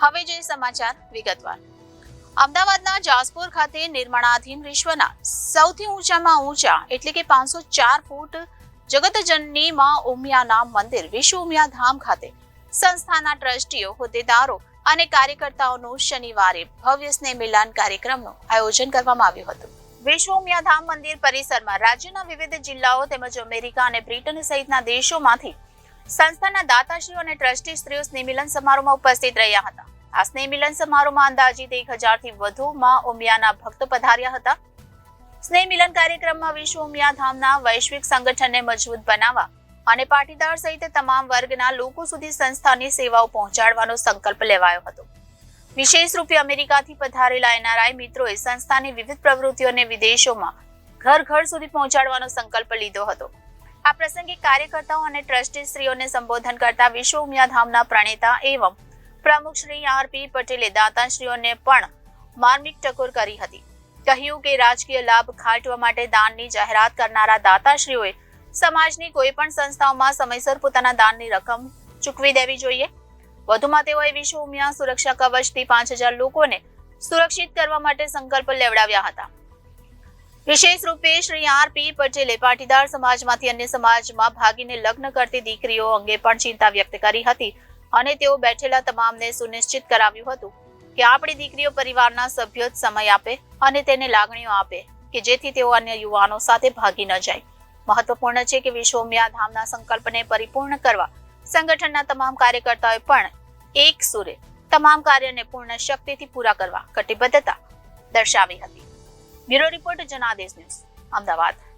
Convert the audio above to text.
હવે જે સમાચાર વિગતવાર. અમદાવાદના જાસપુર ખાતે નિર્માણાધીન વિશ્વના સૌથી ઊંચામાં ઊંચા એટલે કે 504 ફૂટ જગતજનની માં ઉમિયાના મંદિર વિશ્વ ઉમિયા ધામ ખાતે સંસ્થાના ટ્રસ્ટીઓ, હોદ્દેદારો અને કાર્યકર્તાઓનું શનિવારે ભવ્ય સ્નેહ મિલન કાર્યક્રમનું આયોજન કરવામાં આવ્યું હતું. વિશ્વ ઉમિયા ધામ મંદિર પરિસરમાં રાજ્યના વિવિધ જિલ્લાઓ તેમજ અમેરિકા અને બ્રિટન સહિતના દેશોમાંથી સંસ્થાના દાતાશ્રીઓ અને ટ્રસ્ટીશ્રીઓ સ્નેહ મિલન સમારોહમાં ઉપસ્થિત રહ્યા હતા. આ સ્નેહ મિલન સમારોહમાં અંદાજિત 1000 થી વધુ માં ઉમિયાના ભક્તો પધાર્યા હતા. સ્નેહ મિલન કાર્યક્રમમાં વિશ્વ ઉમિયા ધામના વૈશ્વિક સંગઠનને મજબૂત બનાવવા અને પાટીદાર સહિત તમામ વર્ગના લોકો સુધી સંસ્થાની સેવાઓ પહોંચાડવાનો સંકલ્પ લેવાયો હતો. વિશેષ રૂપે અમેરિકાથી પધારેલા એનઆરઆઈ મિત્રોએ સંસ્થાની વિવિધ પ્રવૃત્તિઓને વિદેશોમાં ઘર ઘર સુધી પહોંચાડવાનો સંકલ્પ લીધો હતો. આ પ્રસંગે કાર્યકર્તાઓ અને ટ્રસ્ટીશ્રીઓને સંબોધન કરતા વિશ્વ ઉમિયા ધામના પ્રણેતા એવં પ્રમુખ શ્રી આર.પી. પટેલે દાતાશ્રીઓને પણ માર્મિક ટકોર કરી હતી. કહ્યું કે રાજકીય લાભ ખાટવા માટે દાનની જાહેરાત કરનારા દાતાશ્રીઓએ સમાજની કોઈ પણ સંસ્થાઓમાં સમયસર પોતાના દાનની રકમ ચૂકવી દેવી જોઈએ. વધુમાં તેઓએ વિશ્વ ઉમિયા સુરક્ષા કવચથી 5000 લોકોને સુરક્ષિત કરવા માટે સંકલ્પ લેવડાવ્યા હતા. વિશેષ રૂપે શ્રી આર.પી. પટેલે પાટીદાર સમાજમાંથી અન્ય સમાજમાં ભાગીને લગ્ન કરતી દીકરીઓ અંગે પણ ચિંતા વ્યક્ત કરી હતી અને તેઓ બેઠેલા તમામને સુનિશ્ચિત કરાવ્યું હતું કે આપણી દીકરીઓ પરિવારના સભ્યો જ સમય આપે અને તેને લાગણીઓ આપે કે જેથી તેઓ અન્ય યુવાનો સાથે ભાગી ન જાય. મહત્વપૂર્ણ છે કે વિશ્વ ઉમિયા ધામના સંકલ્પને પરિપૂર્ણ કરવા સંગઠનના તમામ કાર્યકર્તાઓએ પણ એક સુરે તમામ કાર્યને પૂર્ણ શક્તિથી પૂરા કરવા કટિબદ્ધતા દર્શાવી હતી. Bureau report Janadesh news, Ahmedabad.